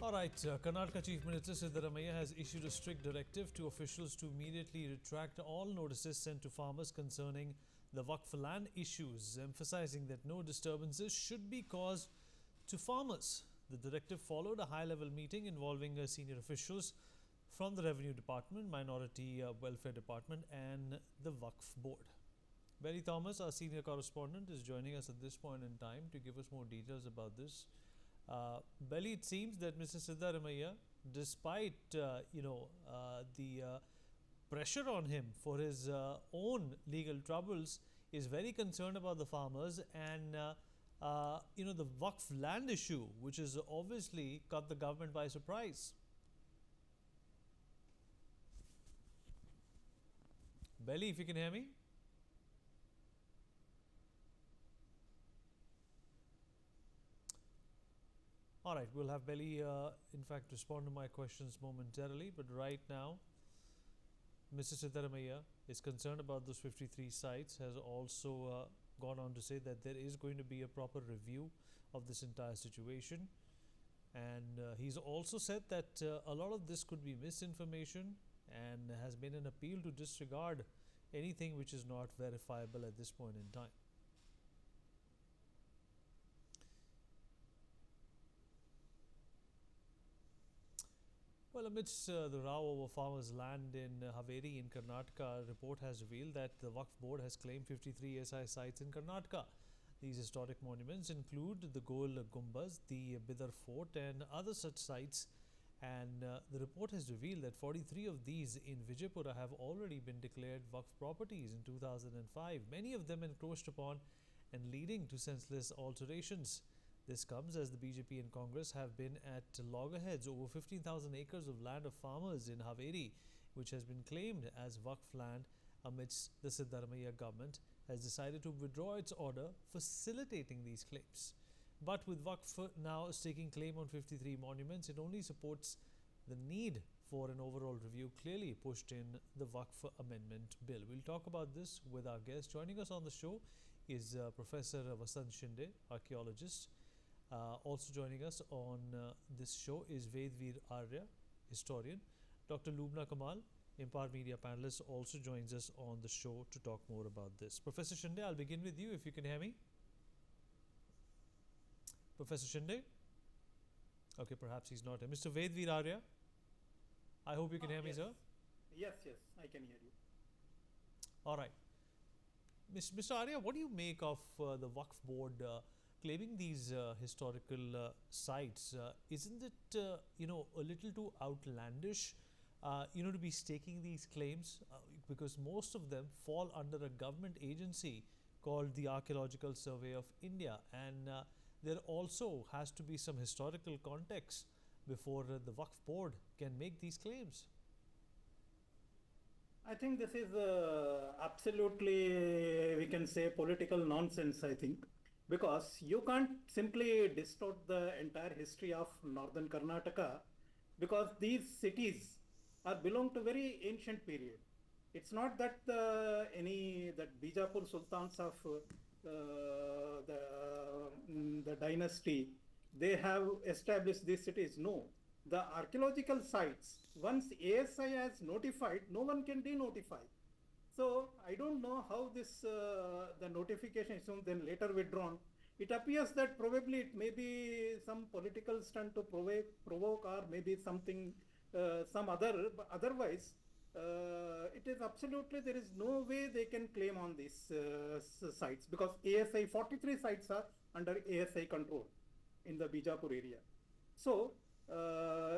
Karnataka Chief Minister Siddaramaiah has issued a strict directive to officials to immediately retract all notices sent to farmers concerning the Waqf land issues, emphasizing that no disturbances should be caused to farmers. The directive followed a high-level meeting involving senior officials from the Revenue Department, Minority Welfare Department and the Waqf Board. Barry Thomas, our senior correspondent, is joining us at this point in time to give us more details about this. Belly, it seems that Mr. Siddaramaiah, despite the pressure on him for his own legal troubles, is very concerned about the farmers and the Waqf land issue, which has obviously caught the government by surprise. Belly, if you can hear me. All right, we'll have Belly, in fact, respond to my questions momentarily. But right now, Mr. Siddaramaiah is concerned about those 53 sites, has also gone on to say that there is going to be a proper review of this entire situation. And he's also said that a lot of this could be misinformation and has made an appeal to disregard anything which is not verifiable at this point in time. Well, amidst the row over farmers' land in Haveri in Karnataka, a report has revealed that the Waqf Board has claimed 53 ASI sites in Karnataka. These historic monuments include the Gumbaz, the Bidar fort and other such sites. And the report has revealed that 43 of these in Vijayapura have already been declared Waqf properties in 2005, many of them encroached upon and leading to senseless alterations. This comes as the BJP and Congress have been at loggerheads over 15,000 acres of land of farmers in Haveri, which has been claimed as Waqf land amidst the Siddaramaiah government has decided to withdraw its order facilitating these claims. But with Waqf now staking claim on 53 monuments, it only supports the need for an overall review clearly pushed in the Waqf Amendment Bill. We'll talk about this with our guest. Joining us on the show is Professor Vasant Shinde, archaeologist. Also joining us on this show is Vedveer Arya, historian. Dr. Lubna Kamal, Impar Media panelist, also joins us on the show to talk more about this. Professor Shinde, I'll begin with you if you can hear me. Professor Shinde? Okay, perhaps he's not here. Mr. Vedveer Arya, I hope you can hear me, sir. Yes, I can hear you. All right. Mr. Arya, what do you make of the Waqf Board claiming these historical sites? Isn't it a little too outlandish to be staking these claims, because most of them fall under a government agency called the Archaeological Survey of India, and there also has to be some historical context before the Waqf Board can make these claims. I think this is absolutely, we can say, political nonsense, I think. Because you can't simply distort the entire history of northern Karnataka, because these cities belong to very ancient period. It's not that that Vijayapura sultans of the dynasty, they have established these cities. No, the archaeological sites, once ASI has notified, no one can denotify. So I don't know how this the notification is then later withdrawn. It appears that probably it may be some political stunt to provoke or maybe something some other. But otherwise, it is absolutely, there is no way they can claim on these sites, because ASI 43 sites are under ASI control in the Vijayapura area. So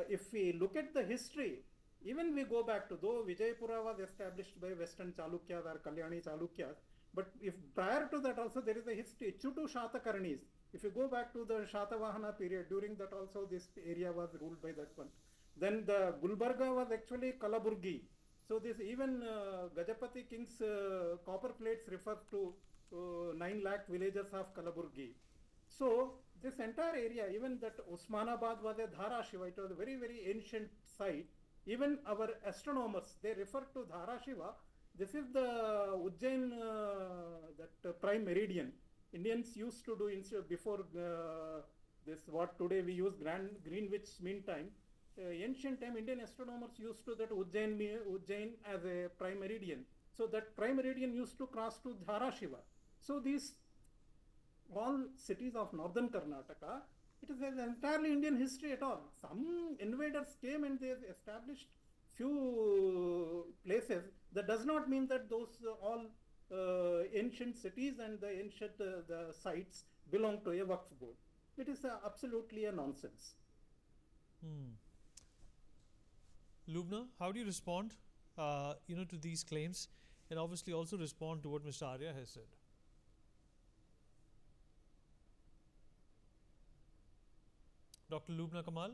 if we look at the history, even we go back to, though Vijayapura was established by Western Chalukyas or Kalyani Chalukyas, but if prior to that also there is a history, Chutu Shatakarnis. If you go back to the Shatavahana period, during that also this area was ruled by that one. Then the Gulbarga was actually Kalaburgi. So this even Gajapati king's copper plates refer to 9 lakh villages of Kalaburgi. So this entire area, even that Osmanabad was a Dhara Shiva, it was a very, very ancient site. Even our astronomers, they refer to Dhara Shiva. This is the Ujjain, that prime meridian. Indians used to do before this what today we use Greenwich Mean Time. Ancient time Indian astronomers used to that Ujjain as a prime meridian. So that prime meridian used to cross to Dharashiva. So these all cities of northern Karnataka, it is an entirely Indian history at all. Some invaders came and they established few places. That does not mean that those all ancient cities and the ancient the sites belong to a Waqf board. It is absolutely a nonsense. Lubna, how do you respond, to these claims, and obviously also respond to what Mr. Arya has said? Dr. Lubna Kamal?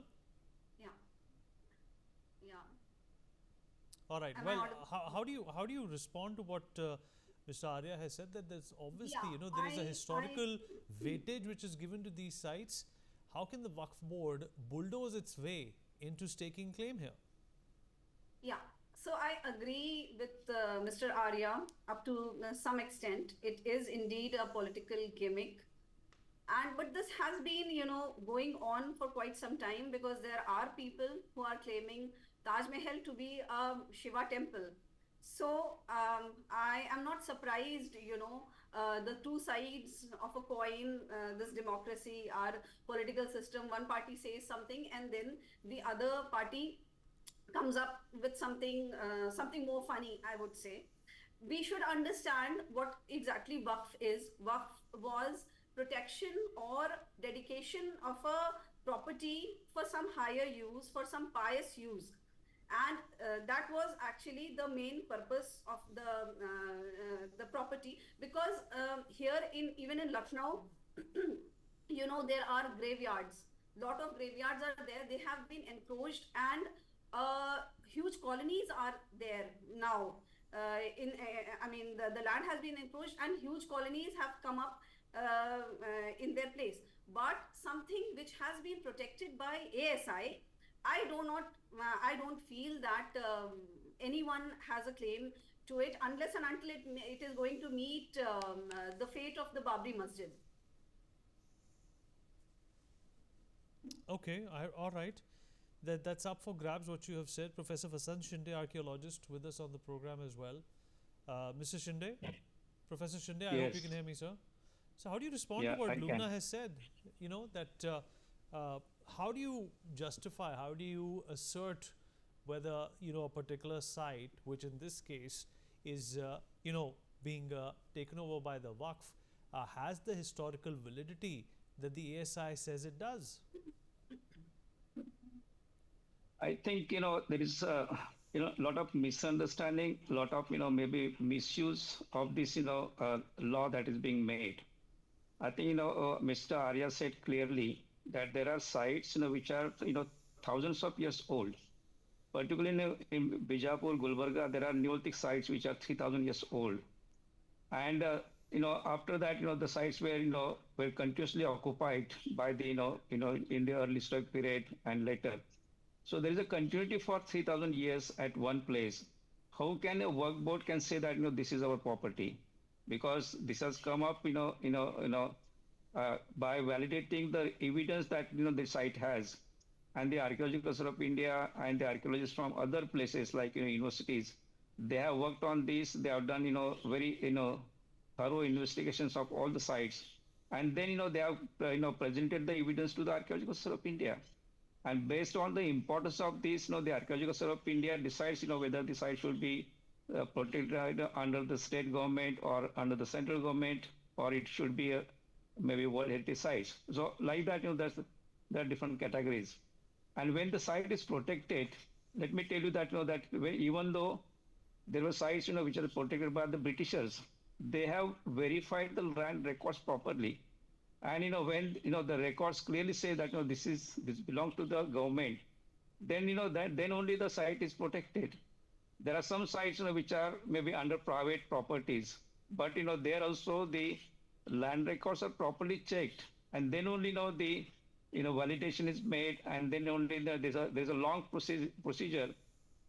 Yeah. Yeah. All right. Am I Well, audible? how do you respond to what Mr. Arya has said, that there's obviously, Yeah, there is a I- historical weightage which is given to these sites. How can the Waqf Board bulldoze its way into staking claim here? Yeah, so I agree with Mr. Arya up to some extent. It is indeed a political gimmick. But this has been, going on for quite some time, because there are people who are claiming Taj Mahal to be a Shiva temple. So I am not surprised, the two sides of a coin, this democracy, our political system, one party says something and then the other party comes up with something more funny, I would say. We should understand what exactly Waqf is. Waqf was protection or dedication of a property for some higher use, for some pious use. And that was actually the main purpose of the property, because here even in Lucknow, there are graveyards. Lot of graveyards are there. They have been encroached, and huge colonies are there now. The land has been encroached, and huge colonies have come up in their place. But something which has been protected by ASI, I don't feel that anyone has a claim to it, unless and until it is going to meet the fate of the Babri Masjid. Okay, all right. That's up for grabs what you have said. Professor Vasant Shinde, archaeologist, with us on the program as well. Mr. Shinde, Professor Shinde, I hope you Yes. can hear me, sir. So how do you respond Yeah, to what I Lubna can. has said? That how do you justify, how do you assert whether a particular site, which in this case is being taken over by the Waqf, has the historical validity that the ASI says it does? I think there is a lot of misunderstanding, lot of maybe misuse of this law that is being made. I think Mr. Arya said clearly that there are sites which are thousands of years old. Particularly in Vijayapura, Gulbarga, there are Neolithic sites which are 3,000 years old. And after that, the sites were continuously occupied by the in the early historic period and later. So there is a continuity for 3,000 years at one place. How can a work board can say that this is our property? Because this has come up by validating the evidence that the site has, and the Archaeological Survey of India and the archaeologists from other places like universities, they have worked on this. They have done very thorough investigations of all the sites, and then they have presented the evidence to the Archaeological Survey of India. And based on the importance of this, the Archaeological Survey of India decides, whether the site should be protected under the state government or under the central government, or it should be maybe World Heritage Sites. So like that, there are different categories. And when the site is protected, let me tell you that, even though there were sites, which are protected by the Britishers, they have verified the land records properly. And when the records clearly say that this belongs to the government, then then only the site is protected. There are some sites which are maybe under private properties, but there also the land records are properly checked, and then only the validation is made, and then only there's a long procedure.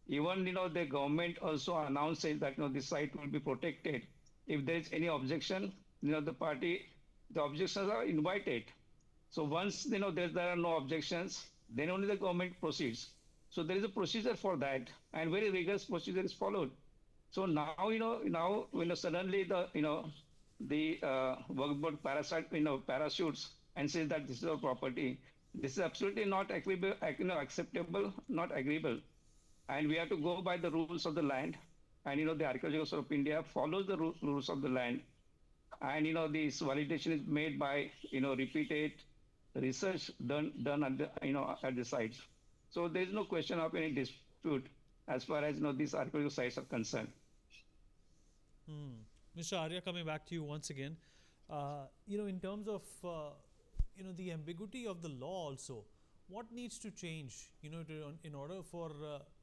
Even the government also announces that this site will be protected. If there is any objection, the objections are invited. So once there are no objections, then only the government proceeds. So there is a procedure for that, and very rigorous procedure is followed. So now now suddenly the Waqf Board parachutes and says that this is our property. This is absolutely not acceptable, not agreeable, and we have to go by the rules of the land. And the Archaeological Survey of India follows the rules of the land, and this validation is made by repeated research done at the at the sites. So there is no question of any dispute as far as these archaeological sites are concerned. Mr. Arya, coming back to you once again, in terms of the ambiguity of the law also, what needs to change, in order for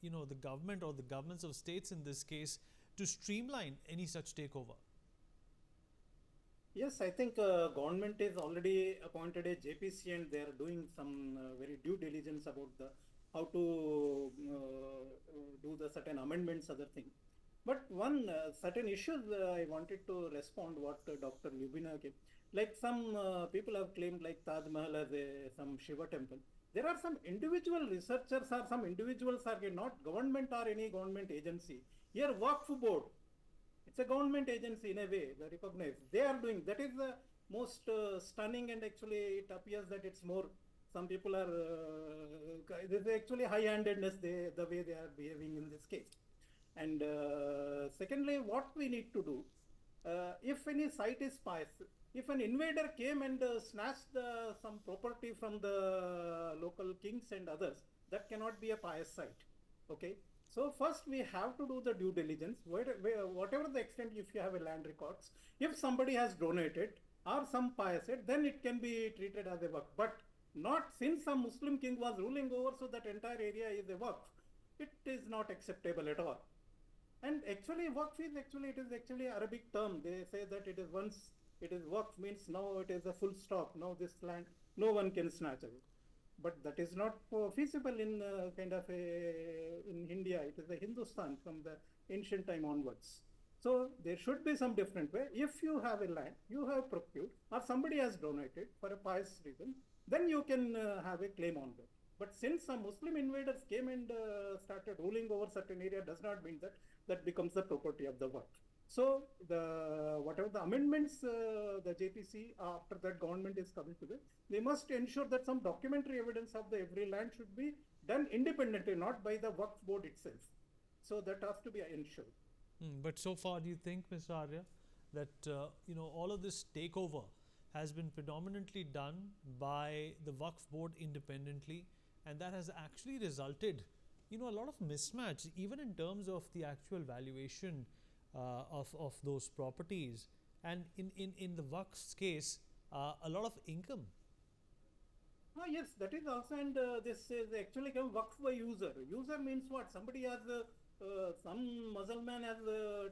the government or the governments of states in this case to streamline any such takeover? Yes, I think government is already appointed a JPC and they are doing some very due diligence about the how to do the certain amendments, other thing. But one certain issues I wanted to respond what Dr. Lubina gave. Like some people have claimed like Taj Mahal as some Shiva temple. There are some individual researchers or some individuals are not government or any government agency. Here Waqf Board, it's a government agency in a way, they recognize. They are doing, that is the most stunning, and actually it appears that it's more, some people are, this is actually high-handedness the way they are behaving in this case. And secondly, what we need to do, if any site is pious, if an invader came and snatched some property from the local kings and others, that cannot be a pious site. Okay. So first we have to do the due diligence, whatever the extent, if you have a land records, if somebody has donated or some pious site, then it can be treated as a waqf. But not since some Muslim king was ruling over, so that entire area is a waqf. It is not acceptable at all. And actually waqf is it is actually Arabic term. They say that it is once it is waqf means now it is a full stop. Now this land, no one can snatch away. But that is not feasible in in India. It is a Hindustan from the ancient time onwards. So there should be some different way. If you have a land, you have procured, or somebody has donated for a pious reason, then you can have a claim on that. But since some Muslim invaders came and started ruling over certain area, does not mean that that becomes the property of the waqf. So whatever the amendments the JPC after that government is coming to this, they must ensure that some documentary evidence of the every land should be done independently, not by the Waqf Board itself. So that has to be ensured. But so far, do you think, Mr. Arya, that all of this takeover has been predominantly done by the Waqf Board independently, and that has actually resulted, a lot of mismatch, even in terms of the actual valuation of those properties, and in the Waqf's case, a lot of income. Yes, that is also, and this is actually come Waqf by user. User means what? Somebody has, some Muslim has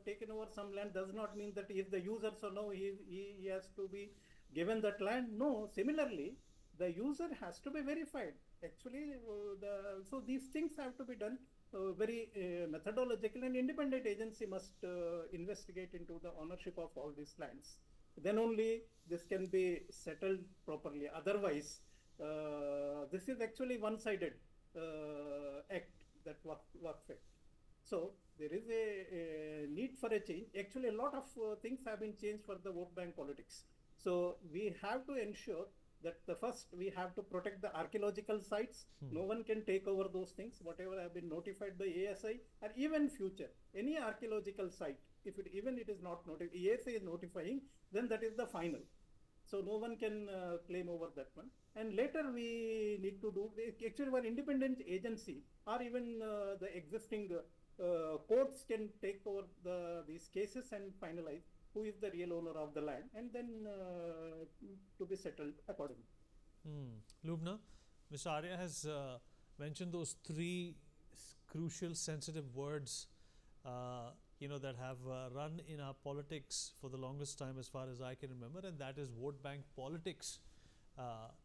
taken over some land, does not mean that he is the user, so no, he has to be given that land. No, similarly, the user has to be verified. Actually, so these things have to be done very methodological, and independent agency must investigate into the ownership of all these lands. Then only this can be settled properly. Otherwise, this is actually one-sided act, that Waqf Act. So there is a need for a change. Actually, a lot of things have been changed for the vote bank politics. So we have to ensure that first we have to protect the archaeological sites. No one can take over those things, whatever have been notified by ASI, or even future, any archaeological site, if even it is not notified, ASI is notifying, then that is the final. So no one can claim over that one. And later we need to do, actually one independent agency or even the existing courts can take over these cases and finalize who is the real owner of the land, and then to be settled accordingly. Lubna, Mr. Arya has mentioned those three crucial sensitive words that have run in our politics for the longest time as far as I can remember, and that is vote bank politics.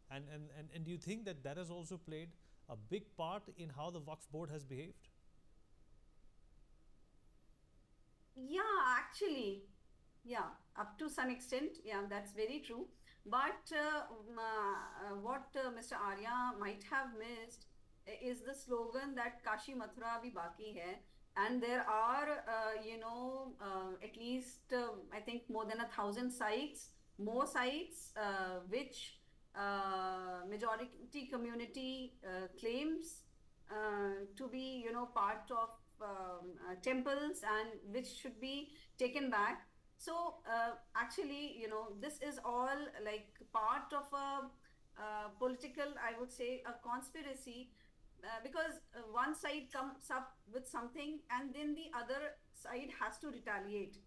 And do you think that that has also played a big part in how the Waqf Board has behaved? Yeah, actually, yeah, up to some extent, yeah, that's very true. But what Mr. Arya might have missed is the slogan that Kashi Mathura bhi baki hai. And there are, at least I think more than 1,000 sites, more sites which majority community claims to be, part of temples and which should be taken back. So actually, this is all like part of a political, I would say, a conspiracy, because one side comes up with something and then the other side has to retaliate.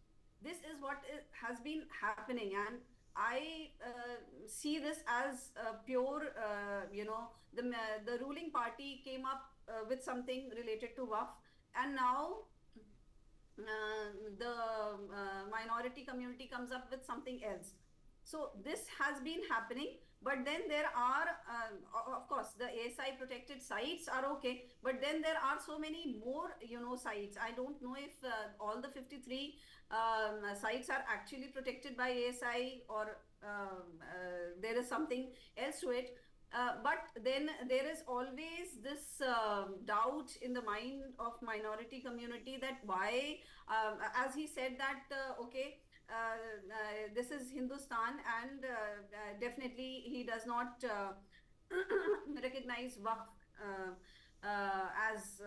This is what has been happening, and I see this as pure, the ruling party came up with something related to Waqf, and now the minority community comes up with something else. So this has been happening, but then there are, of course, the ASI protected sites are okay, but then there are so many more, sites. I don't know if all the 53 sites are actually protected by ASI, or there is something else to it. But then there is always this doubt in the mind of minority community that why, as he said that, this is Hindustan, and definitely he does not recognize Waqf as,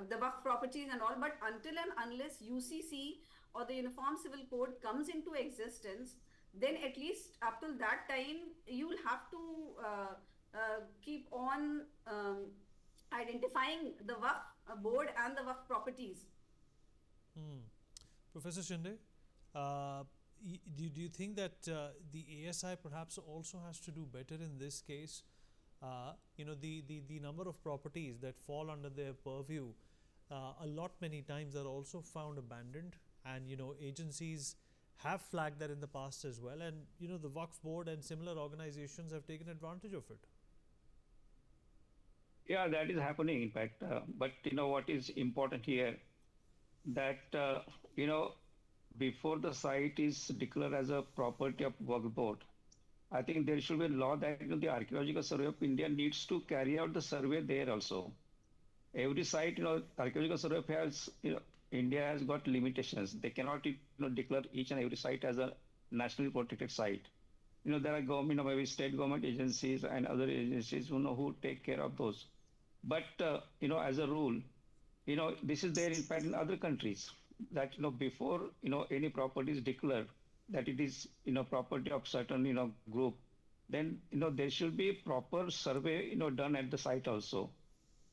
the Waqf properties and all. But until and unless UCC or the Uniform Civil Code comes into existence, then at least up till that time, you'll have to keep on identifying the Waqf board and the Waqf properties. Professor Shinde, do you think that the ASI perhaps also has to do better in this case? The number of properties that fall under their purview, many times are also found abandoned, and agencies have flagged that in the past as well, and the Waqf Board and similar organizations have taken advantage of it. Yeah, that is happening, in fact. But what is important here, that before the site is declared as a property of Waqf Board, I think there should be a law that the Archaeological Survey of India needs to carry out the survey there also. Every site, Archaeological Survey has, India has got limitations. They cannot declare each and every site as a nationally protected site. There are government, maybe state government agencies and other agencies who take care of those. But as a rule, this is there in fact in other countries, that before any property is declared that it is property of certain group, then there should be proper survey done at the site also.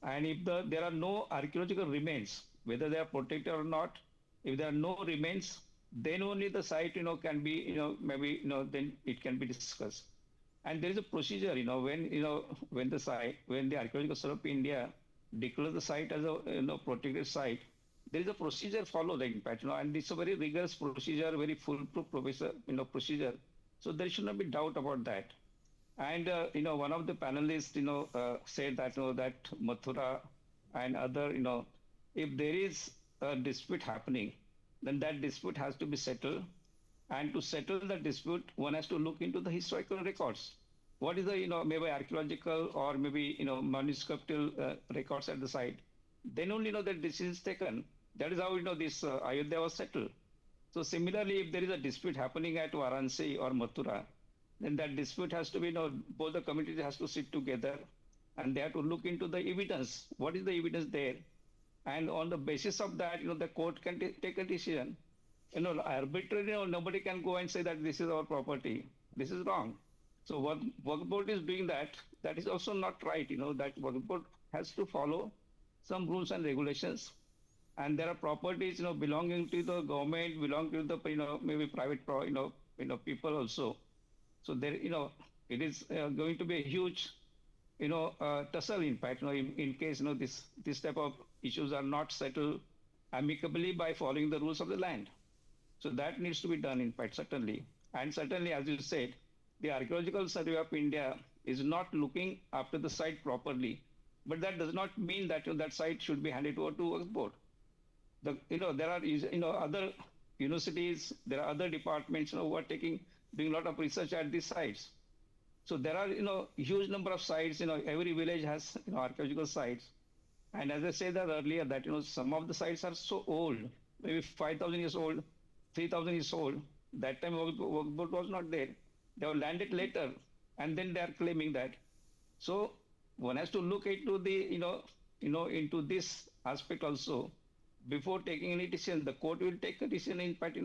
And if there are no archaeological remains, whether they are protected or not, if there are no remains, then only the site can be maybe then it can be discussed. And there is a procedure when the Archaeological Survey of India declares the site as a protected site, there is a procedure followed, in fact, and it's a very rigorous procedure, very foolproof procedure. So there should not be doubt about that. And one of the panelists said that that Mathura and other if there is a dispute happening, then that dispute has to be settled. And to settle the dispute, one has to look into the historical records. What is the maybe archaeological or maybe manuscriptal records at the site? Then only the decision is taken. That is how this Ayodhya was settled. So similarly, if there is a dispute happening at Varanasi or Mathura, then that dispute has to be both the communities has to sit together, and they have to look into the evidence. What is the evidence there? And on the basis of that, the court can take a decision. Arbitrarily, nobody can go and say that this is our property. This is wrong. So what Waqf Board is doing, that is also not right. That Waqf Board has to follow some rules and regulations. And there are properties, belonging to the government, belong to the, maybe private, people also. So there, it is going to be a huge, tussle impact, in case, this type of issues are not settled amicably by following the rules of the land. So that needs to be done, in fact, certainly. And certainly, as you said, the Archaeological Survey of India is not looking after the site properly, but that does not mean that that site should be handed over to Waqf Board. There are other universities, there are other departments, who are doing a lot of research at these sites. So there are, huge number of sites. Every village has, archaeological sites. And as I said that earlier, that some of the sites are so old, maybe 5,000 years old, 3,000 years old. That time Waqf Board was not there. They have landed later, and then they are claiming that. So one has to look into the into this aspect also before taking any decision. The court will take a decision, in fact,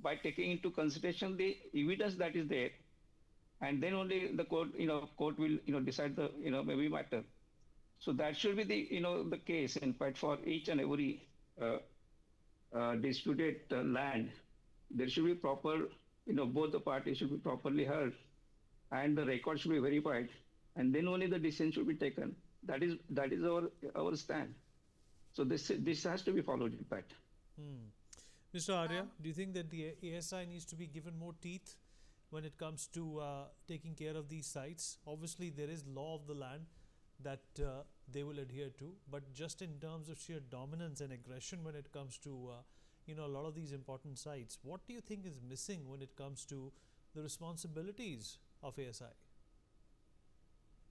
by taking into consideration the evidence that is there, and then only the court will decide the maybe matter. So that should be the the case, in fact, for each and every disputed land. There should be proper, both the parties should be properly heard, and the record should be verified, and then only the decision should be taken. That is our stand. So this has to be followed, in fact. Mr. Arya, do you think that the ASI needs to be given more teeth when it comes to taking care of these sites? Obviously, there is law of the land that they will adhere to, but just in terms of sheer dominance and aggression when it comes to a lot of these important sites, what do you think is missing when it comes to the responsibilities of ASI?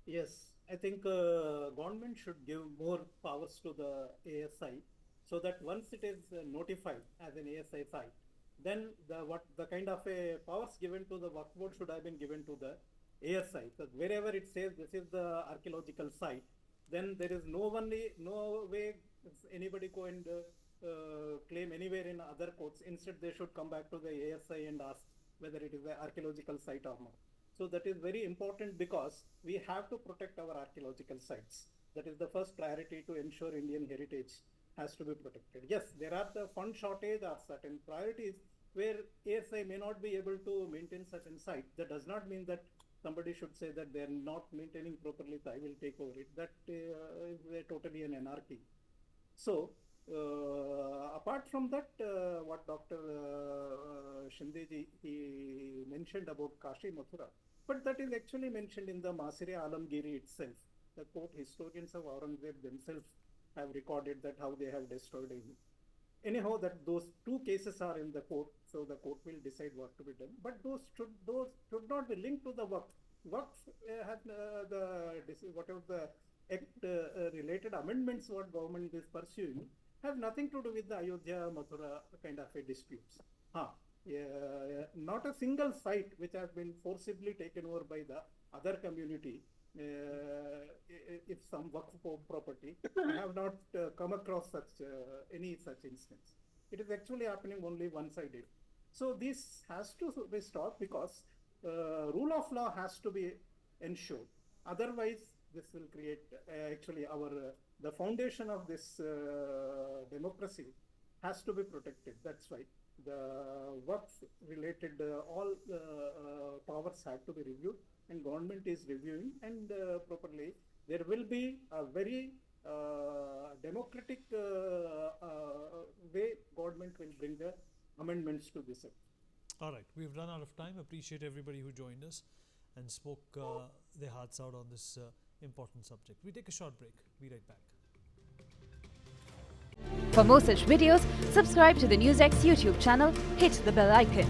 Yes, I think government should give more powers to the ASI, so that once it is notified as an ASI site, then the kind of powers given to the Waqf Board should have been given to the ASI. So wherever it says this is the archaeological site, then there is no way anybody go and claim anywhere in other courts. Instead, they should come back to the ASI and ask whether it is an archaeological site or not. So that is very important, because we have to protect our archaeological sites. That is the first priority, to ensure Indian heritage has to be protected. Yes, there are the fund shortage or certain priorities where ASI may not be able to maintain certain site. That does not mean that somebody should say that they are not maintaining properly, so I will take over it. That is totally an anarchy. So apart from that, what Dr. Shindeji he mentioned about Kashi Mathura, but that is actually mentioned in the Masire Alamgiri itself. The court historians of Aurangzeb themselves have recorded that how they have destroyed him. Anyhow, that those two cases are in the court, so the court will decide what to be done. But those should not be linked to the Waqf. Waqf has whatever the act related amendments what government is pursuing have nothing to do with the Ayodhya Mathura kind of a disputes. Not a single site which has been forcibly taken over by the other community. If some Waqf property, I have not come across any such instance. It is actually happening only one-sided. So this has to be stopped, because rule of law has to be ensured. Otherwise, this will create actually the foundation of this democracy has to be protected. That's why the Waqf related all powers have to be reviewed, and government is reviewing, and properly there will be a very democratic way government will bring the amendments to this act. All right, we've run out of time. Appreciate everybody who joined us and spoke their hearts out on this important subject. We take a short break. Be right back. For more such videos, subscribe to the NewsX YouTube channel, hit the bell icon.